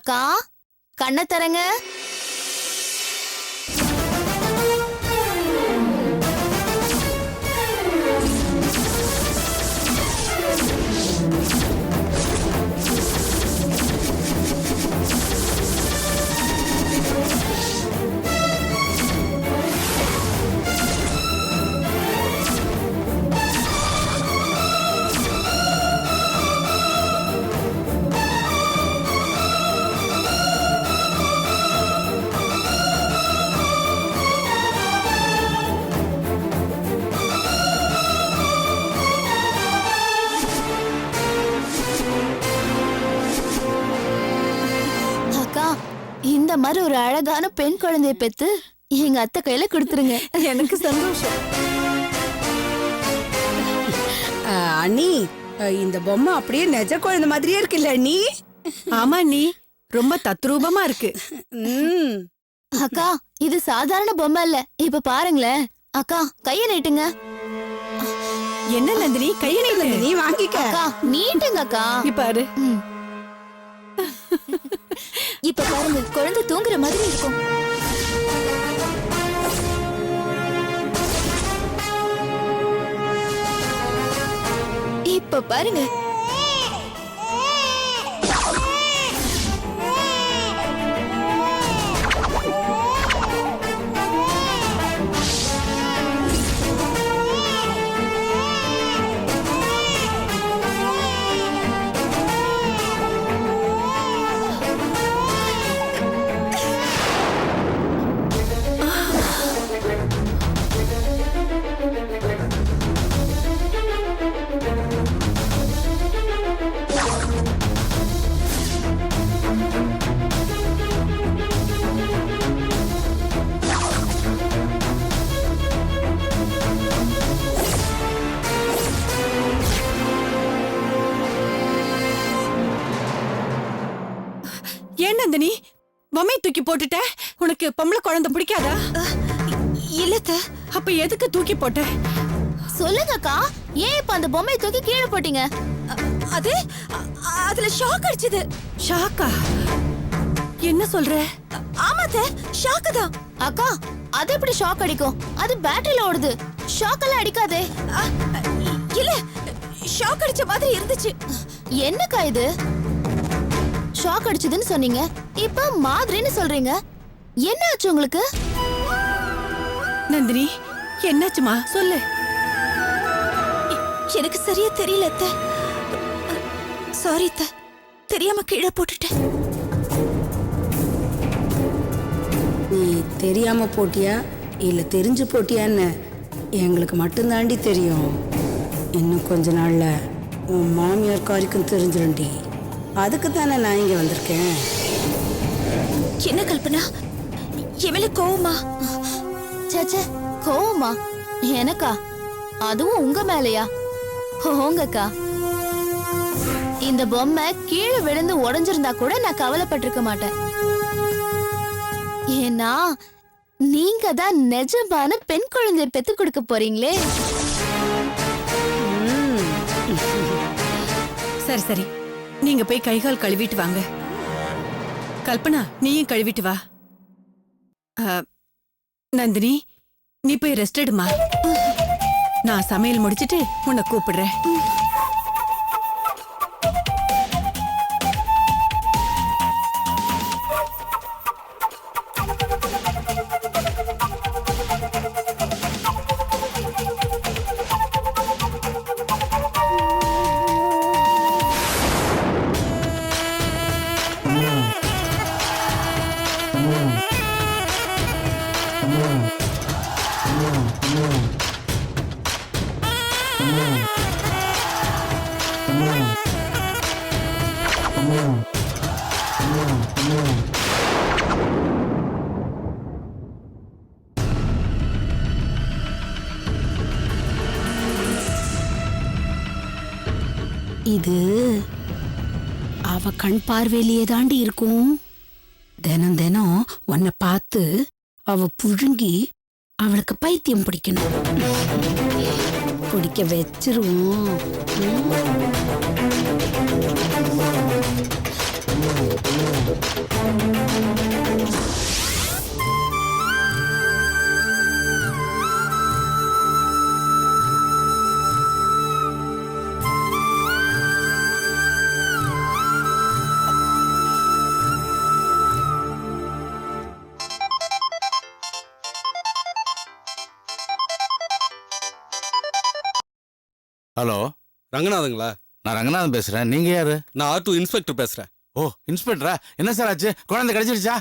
அக்கா கண்ணை தரங்க. இந்த மாதிரி ஒரு அழகான பெண் குழந்தைய பெத்து எங்க அத்தை கையில கொடுத்துருங்க. எனக்கு சந்தோஷம். அண்ணி, இந்த பொம்மை அப்படியே நெஜ குழந்தை மாதிரியே இருக்குல்ல அண்ணி? ஆமா நீ ரொம்ப தத்ரூபமா இருக்கு. அக்கா இது சாதாரண பொம்மை இல்ல, இப்ப பாருங்களேன். அக்கா கைய நீட்டுங்க. என்ன நந்தினி கைய நீட்டு? நீ வாங்கிக்க. அக்கா நீட்டுங்க அக்கா. பாரு இப்ப பாருங்க குழந்தை தூங்குற மாதிரி இருக்கும். இப்ப பாருங்க. ஏன் நந்தினி பொம்மை தூக்கி போட்டுட்ட? உனக்கு பொம்பளை குழந்தை பிடிக்காதா? இல்லத்த. அப்ப எதுக்கு தூக்கி போட்ட? சொல்லுங்க அக்கா, ஏன் இப்ப அந்த பொம்மையை தூக்கி கீழே போட்டீங்க? அதுல ஷாக் அடிச்சது. ஷாக்கா? என்ன சொல்ற? ஆமாத்த, ஷாக்கு தான். அக்கா அது எப்படி ஷாக் அடிக்கும்? அது பேட்டரியில ஓடுது, ஷாக் எல்லாம் அடிக்காதே. இல்ல, ஷாக் அடிச்ச மாதிரி இருந்துச்சு. என்னக்கா இது? ஷாக் அடிச்சதுன்னு சொன்னீங்க, இப்ப மாதிரின்னு சொல்றீங்க. என்ன ஆச்சு உங்களுக்கு? நந்தினி என்னாச்சுமா சொல்லு. எனக்கு சரியா தெரியல அத்தை. சாரி அத்தை, தெரியாம கீழே போட்டுட்டேன். நீ தெரியாம போட்டியா இல்ல தெரிஞ்சு போட்டியான்னு எங்களுக்கு மட்டும்தாண்டி தெரியும். இன்னும் கொஞ்ச நாள்ல உன் மாமியார் காரிக்கும் தெரிஞ்சிருண்டி. அதுக்கு தானே நான் இங்க வந்திருக்கேன். என்ன கல்பனா, எவ்வளவு கோவமா? சேச்சே, கோவமா? எனக்கா? அதுவும் உங்க மேலையா? போங்கக்கா. இந்த பொம்மை கீழே விழுந்து உடைஞ்சிருந்தா கூட நான் கவலைப்பட்டிருக்க மாட்டேன். ஏன்னா நீங்க தான் நிஜமான பெண் குழந்தையை பெத்து கொடுக்க போறீங்களே. சரி சரி, நீங்க போய் கைகால் கழுவிட்டு வாங்க. கல்பனா நீயும் கழுவிட்டு வா. நந்தினி நீ போய் ரெஸ்ட் எடுமா. நான் சமையல் முடிச்சிட்டு உன்னை கூப்பிடுறேன். இது அவ கண் பார்வையிலேயே தாண்டி இருக்கும். தினம் தினம் உன்னை பார்த்து அவ புழுங்கி அவளுக்கு பைத்தியம் பிடிக்கணும். பிடிக்க வச்சிருவோம். ஹலோ, ரங்கநாதங்களா? நான் ரங்கநாதன் பேசுறேன். நீங்க யாரு? நான் R2 இன்ஸ்பெக்டர் பேசுறேன். ஓ, இன்ஸ்பெக்டரா? என்ன சார் ஆச்சு? குழந்தை கிடைச்சிருச்சா?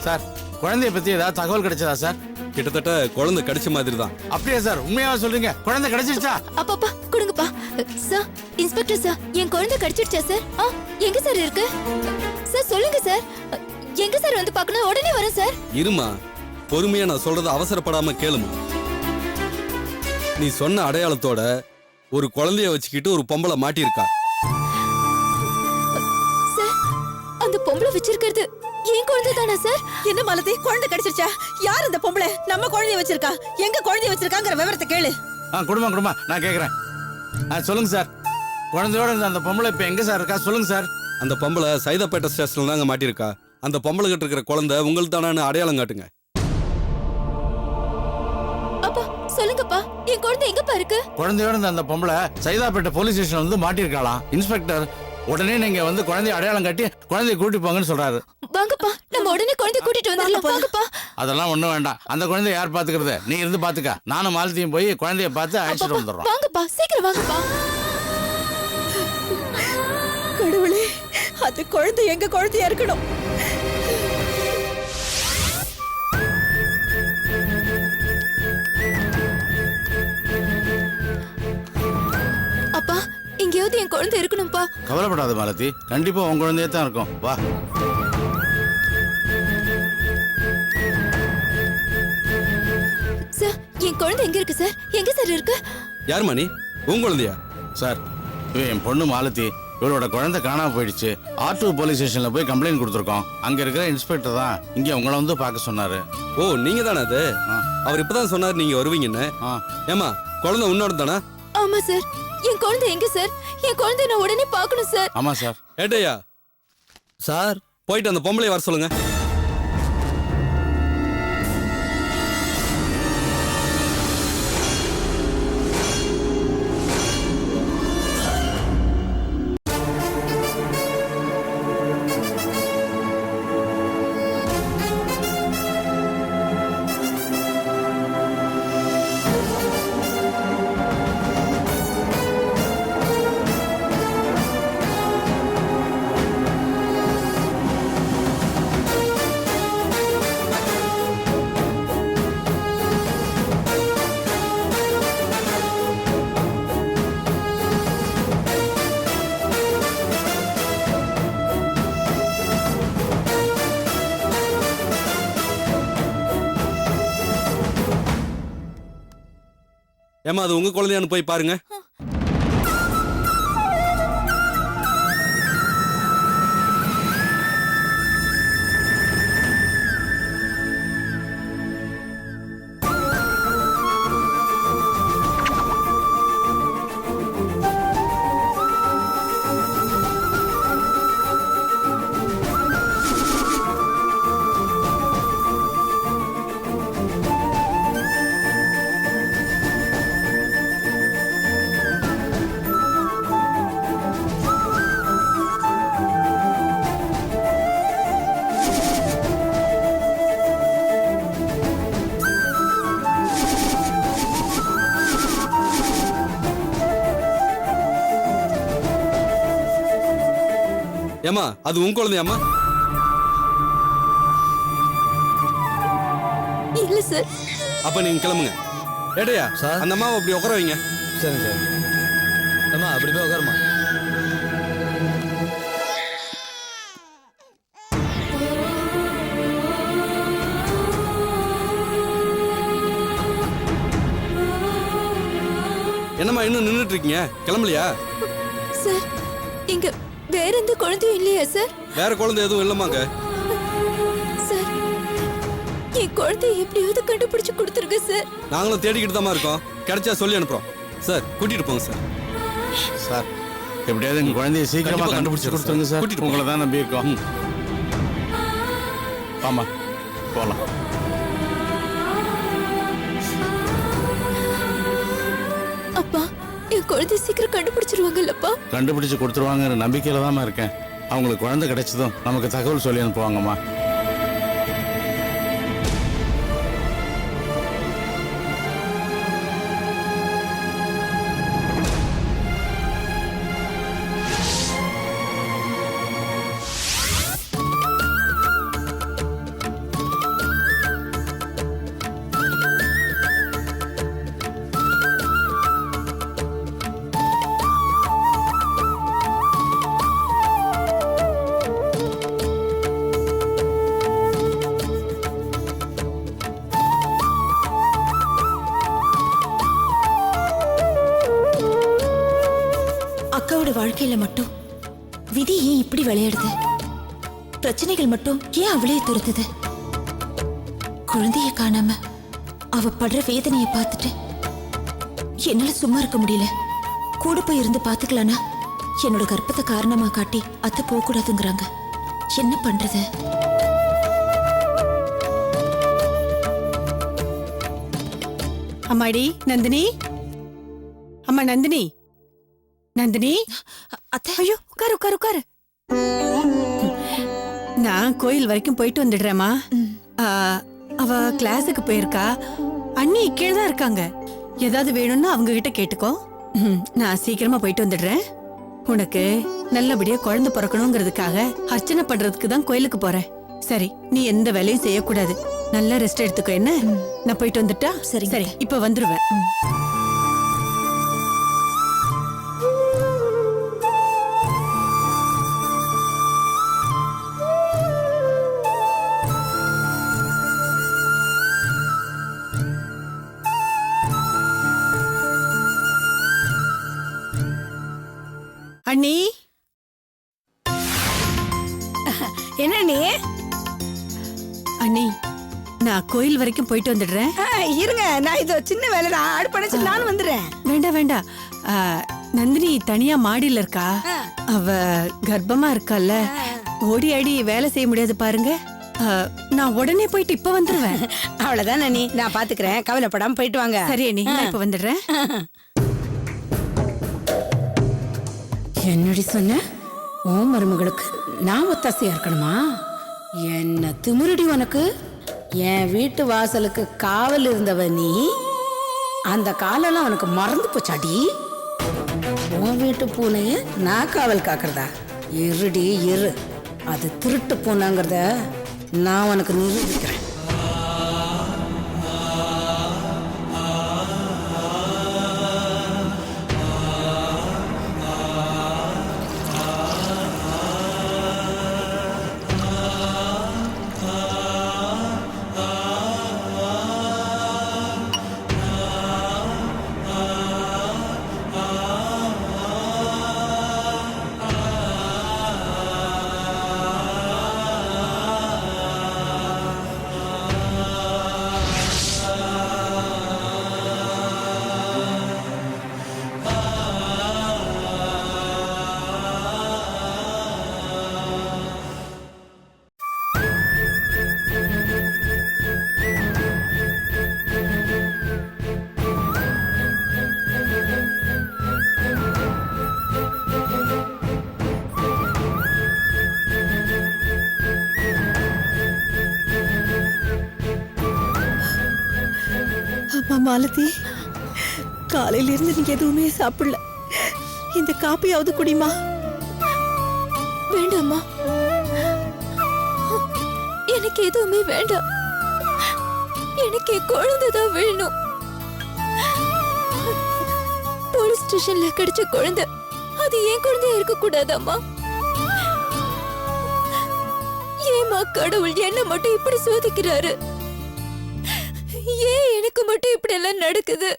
சார், குழந்தைய பத்தி ஏதாவது தகவல் கிடைச்சதா சார்? கிட்டத்தட்ட குழந்தை கிடைச்ச மாதிரி தான். அப்படியா சார்? உண்மையாவா சொல்றீங்க? குழந்தை கிடைச்சிருச்சா? அப்பப்பா கொடுங்கப்பா. சார், இன்ஸ்பெக்டர் சார், என் குழந்தை கிடைச்சிடுச்சா சார்? எங்க சார் இருக்கு சார்? சொல்லுங்க சார். எங்க சார் வந்து பார்க்கணும்? உடனே வரேன் சார். இருமா, பொறுமையா நான் சொல்றத அவசரப்படாம கேளுமா. நீ சொன்ன அடையாளத்தோட ஒரு குழந்தைய வச்சுக்கிட்டு ஒரு பொம்பளை மாட்டியிருக்கா. சார், அந்த பொம்பளை வச்சிருக்கிறது என் குழந்தை தானா சார்? என்ன மாலதி, குழந்தை கிடைச்சிருச்சா? யார் இந்த பொம்பளை? நம்ம குழந்தைய வச்சிருக்கா? எங்க குழந்தைய வச்சிருக்காங்கிற விவரத்தை கேளு. குடும்பம் நான் கேக்குறேன். சொல்லுங்க சார். குழந்தையோட இருந்த அந்த பொம்பளை இப்ப எங்க சார் இருக்கா? சொல்லுங்க சார். அந்த பொம்பளை சைதாப்பேட்டை ஸ்டேஷன்ல தாங்க மாட்டியிருக்கா. அந்த பொம்பளை கிட்ட இருக்கிற குழந்தை உங்களுக்கு தானு அடையாளம் காட்டுங்க. அப்பா சொல்லுங்கப்பா, என் குழந்தை எங்கப்பா இருக்கு? குழந்தையோட இருந்த அந்த பொம்பளை சைதாப்பேட்டை போலீஸ் ஸ்டேஷன் வந்து மாட்டிருக்காளாம். இன்ஸ்பெக்டர் உடனே நீங்க வந்து குழந்தைய அடையாளம் காட்டி குழந்தைய கூட்டி போங்கன்னு சொல்றாரு. வாங்கப்பா, நம்ம உடனே குழந்தை கூட்டிட்டு வந்துடலாம். வாங்கப்பா. அதெல்லாம் ஒண்ணும் வேண்டாம். அந்த குழந்தைய யார் பாத்துக்கிறது? நீ இருந்து பாத்துக்க. நானும் மாலத்தியும் போய் குழந்தைய பார்த்து அழைச்சிட்டு வந்துடுறோம். வாங்கப்பா, சீக்கிரம் வாங்கப்பா. கடவுளே, அது குழந்தை எங்க குழந்தையா இருக்கணும். அப்பா, எங்கேயாவது என் குழந்தை இருக்கணும்பா. கவலைப்படாத மாலதி, கண்டிப்பா உன் குழந்தையே தான் இருக்கும். வா. சார், என் குழந்தை எங்க இருக்கு சார்? எங்க சார் இருக்கு? யாருமா நீ? உன் குழந்தையா? சார், இவன் என் பொண்ணு மாலதி. இவளோட குழந்தை காணாம போயிடுச்சு. R2 போலீஸ் ஸ்டேஷன்ல போய் கம்ப்ளைண்ட் கொடுத்துருக்கோம். அங்க இருக்கிற இன்ஸ்பெக்டர் தான் இங்க உங்களை வந்து பார்க்க சொன்னாரு. ஓ, நீங்க தானே அது? அவர் இப்பதான் சொன்னார் நீங்க வருவீங்கன்னு. ஏமா, குழந்தை உன்னோட தானா? ஆமா சார். என் குழந்தை எங்க சார்? என் குழந்தை நான் உடனே பார்க்கணும் சார். ஆமா சார். ஏட்டையா சார், போயிட்டு அந்த பொம்பளைய வர சொல்லுங்க. ஏமா, அது உங்க குழந்தையான்னு போய் பாருங்க. ஏமா, அது உன் குழந்தையாமா? இல்ல சார். அப்ப நீங்க கிளம்புங்க. ஏட்டையா சார், அந்த அம்மாவை அப்படி உட்கார வைங்க. சரிங்க சார். அம்மா அப்படி போய் உட்காருமா. என்னம்மா இன்னும் நின்றுட்டு இருக்கீங்க? கிளம்பலையா? சார், இங்க வேற எந்த குழந்தையும் இல்லையா சார்? வேற குழந்தை எதுவும் இல்லமாங்க. சார், என் குழந்தைய எப்படியாவது கண்டுபிடிச்சு கொடுத்துருங்க சார். நாங்களும் தேடிக்கிட்டு தான் இருக்கோம். கிடைச்சா சொல்லி அனுப்புறோம். சார் கூட்டிட்டு போங்க சார். சார் எப்படியாவது எங்க குழந்தைய சீக்கிரமா கண்டிப்பா கண்டுபிடிச்சு கொடுத்துருங்க சார். கூட்டிட்டு போங்க. உங்களை தான் நம்பி இருக்கோம். ம். ஆமா போலாம். அப்பா, என் குழந்தைய சீக்கிரம் கண்டுபிடிச்சிருவாங்கல்லப்பா. கண்டுபிடிச்சு கொடுத்துருவாங்கிற நம்பிக்கையில தான் இருக்கேன். அவங்களுக்கு குழந்தை கிடைச்சதும் நமக்கு தகவல் சொல்லி அனுப்புவாங்கம்மா. அக்காவோட வாழ்க்கையில மட்டும் விதி ஏன் இப்படி விளையாடுது? பிரச்சனைகள் மட்டும் ஏன் அவளையே துரத்துது? குழந்தைய காணாம அவ படுற வேதனைய பார்த்துட்டு என்னால சும்மா இருக்க முடியல. கூட போய் இருந்து பாத்துக்கலானா என்னோட கர்ப்பத்தை காரணமா காட்டி அத்தை போக கூடாதுங்கிறாங்க. என்ன பண்றது? அம்மாடி நந்தினி, அம்மா நந்தினி, நந்தினி. அத்தை, ஐயோ உட்காரு உட்காரு உட்காரு. நான் கோயில் வரைக்கும் போயிட்டு வந்துடுறேம்மா. அவ கிளாஸுக்கு போயிருக்கா. அண்ணி கீழே தான் இருக்காங்க. ஏதாவது வேணும்னா அவங்க கிட்ட கேட்டுக்கோ. நான் சீக்கிரமா போயிட்டு வந்துடுறேன். உனக்கு நல்லபடியா குழந்தை பிறக்கணுங்கிறதுக்காக அர்ச்சனை பண்றதுக்கு தான் கோயிலுக்கு போறேன். சரி, நீ எந்த வேலையும் செய்யக்கூடாது. நல்லா ரெஸ்ட் எடுத்துக்கோ. என்ன, நான் போயிட்டு வந்துட்டா? சரிங்க. சரி, இப்ப வந்துருவேன். அண்ணி, என்ன நீ? அண்ணி, நான் கோயில் வரைக்கும் போயிட்டு வந்துடுறேன். இருங்க, நான் இது சின்ன வேலை தான். அடுப்படைச்சு நானும் வந்துடுறேன். வேண்டாம் வேண்டாம். நந்தினி தனியா மாடியில இருக்கா. அவ கர்ப்பமா இருக்கால, ஓடி ஆடி வேலை செய்ய முடியாது பாருங்க. நான் உடனே போயிட்டு இப்ப வந்துருவேன். அவ்வளவுதான் நீ, நான் பாத்துக்கிறேன். கவலைப்படாம போயிட்டு வாங்க. சரி அண்ணி, நான் இப்ப வந்துடுறேன். என்னடி சொன்ன? ஓ மருமகளுக்கு நான் ஒத்தாசையா இருக்கணுமா? என்ன திமிருடி உனக்கு? என் வீட்டு வாசலுக்கு காவல் இருந்தவ நீ. அந்த காலெல்லாம் உனக்கு மறந்து போச்சாடி? உன் வீட்டு பூனைய நான் காவல் காக்குறதா? இருடி இரு, அது திருட்டு பூனைங்கிறத நான் உனக்கு நிரூபிக்கிறேன். அம்மா மாலதி, காலையில இருந்து நீங்க எதுவுமே சாப்பிடல. இந்த காப்பியாவது குடிமா. வேண்டாம்மா, எனக்கு எதுவுமே வேண்டாம். எனக்கு என் குழந்தைதான் வேணும். போலீஸ் ஸ்டேஷன்ல கிடைச்ச குழந்தை அது என் குழந்தையா இருக்க கூடாதாம்மா? ஏமா கடவுள் என்ன மட்டும் இப்படி சோதிக்கிறாரு? ஏன் எனக்கு மட்டும் இப்படி எல்லாம் நடக்குது?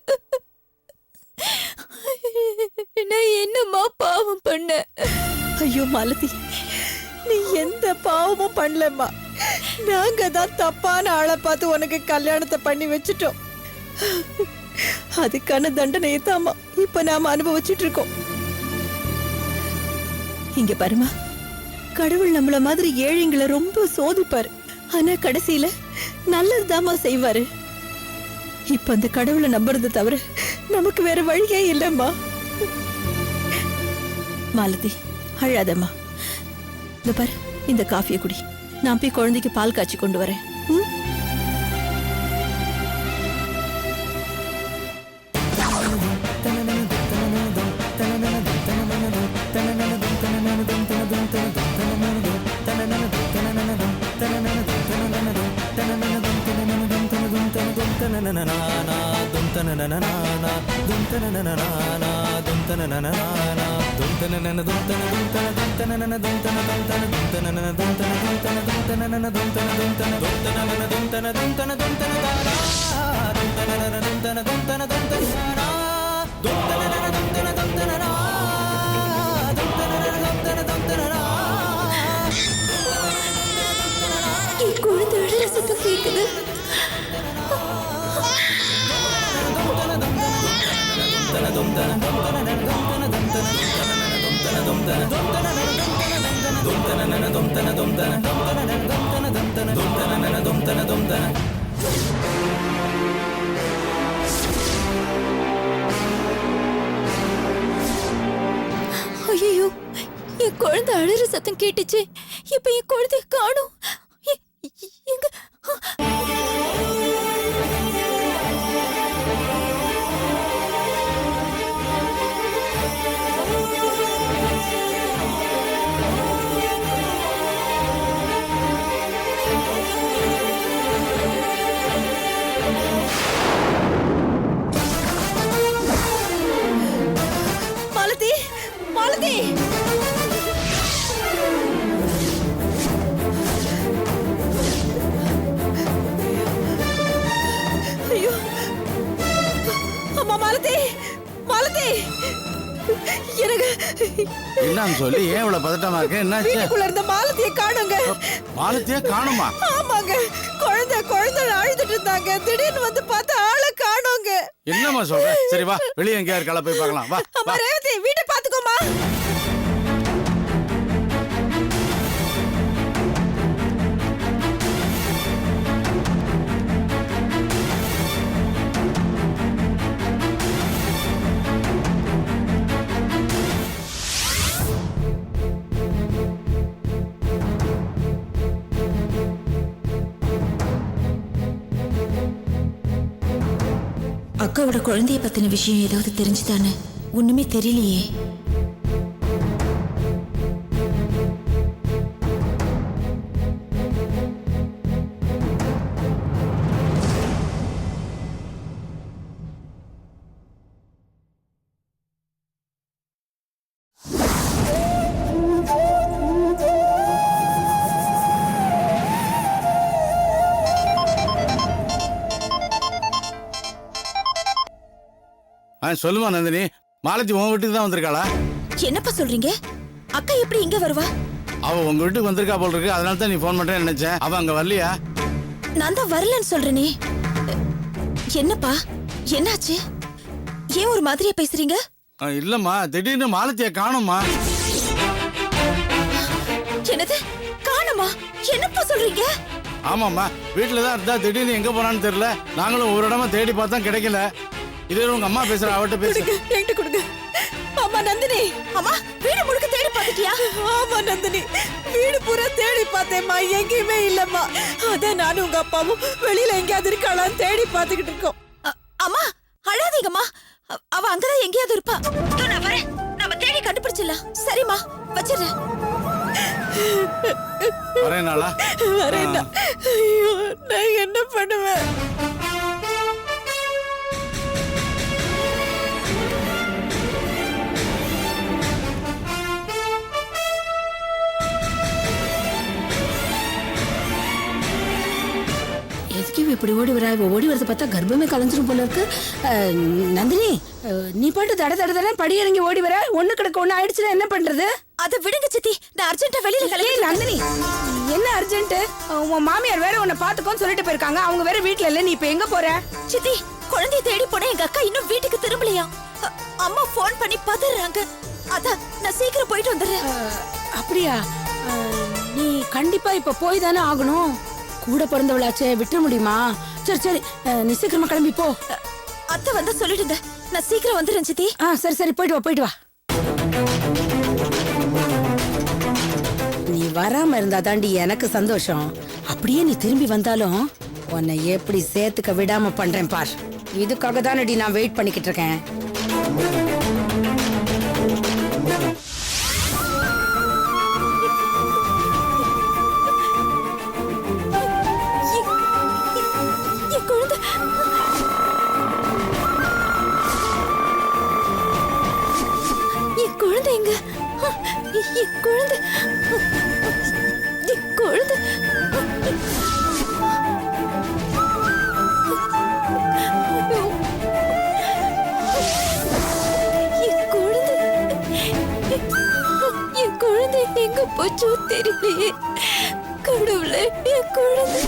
நான் என்னம்மா பாவம் பண்ண? ஐயோ மாலதி, நீ எந்த பாவமும் பண்ணலம்மா. நாங்க தான் தப்பான ஆளை பார்த்து உனக்கு கல்யாணத்தை பண்ணி வச்சுட்டோம். அதுக்கான தண்டனையை தாமா இப்ப நாம அனுபவிச்சுட்டு இருக்கோம். இங்க பாருமா, கடவுள் நம்மள மாதிரி ஏழைங்களை ரொம்ப சோதிப்பாரு. ஆனா கடைசியில நல்லதுதாமா செய்வாரு. இப்ப அந்த கடவுளை நம்புறது தவிர நமக்கு வேற வழியே இல்லம்மா. மாலதி, அழாதம்மா. இந்த பாரு, இந்த காஃபியை குடி. நான் போய் குழந்தைக்கு பால் காய்ச்சி கொண்டு வரேன். ம்? என் குழந்தை அழற சத்தம் கேக்குது. ஐயோ, என் குழந்தை அழற சத்தம் கேட்டுச்சு. இப்ப என் குழந்தைய காணோம். எங்க? மாலதி, மாலதி! ஐயோ, அம்மா, மாலதி, மாலதி! எனக்கு என்னன்னு சொல்லி ஏன் இவ்வளவு பதட்டமா இருக்கு? என்னாச்சு? வீட்டுக்குள்ள இருந்த மாலதியை காணுங்க. மாலத்தியா காணுமா? ஆமாங்க, குழந்தை அழுதுட்டு இருந்தாங்க. திடீர்னு வந்து பார்த்தா ஆளை காணோங்க. என்னம்மா சொல்ற? சரி வா, வெளியே எங்கேயாரு கலை போய் பார்க்கலாம். வா அம்மா, வா. ரேவதி, வீட்டை பாத்துக்கோமா. அக்காவோட குழந்தைய பத்தின விஷயம் ஏதாவது தெரிஞ்சுதானே? ஒண்ணுமே தெரியலையே. சொல்லுமா நந்தினி, மாலத்தி உன் வீட்டுக்கு தான் வந்திருக்காளா? என்னப்பா சொல்றீங்க? அக்கா எப்படி இங்க வருவா? அவ உங்க வீட்டுக்கு வந்திருக்கா போல் இருக்கு. அதனால தான் நீ போன் பண்றேன்னு நினைச்சேன். அவ அங்க வரலையா? நான் தான் வரலன்னு சொல்றேனே. என்னப்பா, என்னாச்சு? ஏன் ஒரு மாதிரியா பேசுறீங்க? இல்லம்மா, திடீர்னு மாலத்திய காணுமா? என்னது காணுமா? என்னப்பா சொல்றீங்க? ஆமாம்மா, வீட்டுல தான் இருந்தா திடீர்னு எங்க போனான்னு தெரியல. நாங்களும் ஒரு இடமா தேடி பார்த்தா கிடைக்கல. இதே உங்க அம்மா பேசுற, அவட்ட பேசு. என்கிட்ட கொடுங்க. அம்மா நந்தினி. அம்மா, வீடு முழுக்க தேடி பார்த்துட்டியா? ஆமா நந்தினி, வீடு பூரா தேடி பார்த்தேம்மா, எங்கேயுமே இல்லம்மா. அதான் நானும் உங்க அப்பாவும் வெளியில எங்கேயாவது இருக்காளான்னு தேடி பார்த்துக்கிட்டு இருக்கோம். அம்மா, அழாதீங்கம்மா. அவ அங்கதான் எங்கேயாவது இருப்பா. நான் வரேன், நம்ம தேடி கண்டுபிடிச்சிடலாம். சரிம்மா, வச்சிடுறேன். வரேனாளா? வரேன்னா, ஐயோ, நான் என்ன பண்ணுவேன்? எதுக்கு இப்படி ஓடி வரா? ஓடி வரதை பார்த்தா கர்ப்பமே கலைஞ்சிரும் போல இருக்கு. நந்தினி, நீ பாட்டு தட தட தட படி இறங்கி ஓடி வர. ஒண்ணு கிடக்க ஒண்ணு ஆயிடுச்சுன்னா என்ன பண்றது? அதை விடுங்க சித்தி, நான் அர்ஜென்ட்டா வெளியில நந்தினி, என்ன அர்ஜென்ட்? உன் மாமியார் வேற உன்னை பாத்துக்கோன்னு சொல்லிட்டு போயிருக்காங்க. அவங்க வேற வீட்ல இல்ல. நீ இப்ப எங்க போற? சித்தி குழந்தைய தேடி போன எங்க அக்கா இன்னும் வீட்டுக்கு திரும்பலையா? அம்மா ஃபோன் பண்ணி பதறாங்க. அதான் நான் சீக்கிரம் போயிட்டு வந்துடுறேன். அப்படியா? நீ கண்டிப்பா இப்ப போய் தானே ஆகணும். கூட பிறந்தவளாச்சே, விட்டுற முடியுமா? சரி சரி, நீ சீக்கிரமா கிளம்பி போ. அத்தை வந்தா சொல்லிடுங்க, நான் சீக்கிரம் வந்துடுறேன் சித்தி. சரி சரி, போயிட்டு வா போயிட்டு வா. நீ வராம இருந்தா தாண்டி எனக்கு சந்தோஷம். அப்படியே நீ திரும்பி வந்தாலும் உன்னை எப்படி சேர்த்துக்க விடாம பண்றேன் பார். இதுக்காக தானடி நான் வெயிட் பண்ணிக்கிட்டு இருக்கேன். என் குழந்தை என் குழந்தை எங்க? என் குழந்தை என் குழந்தை என் குழந்தை எங்க போச்சோ தெரியலையே. கடவுளே, என் குழந்தை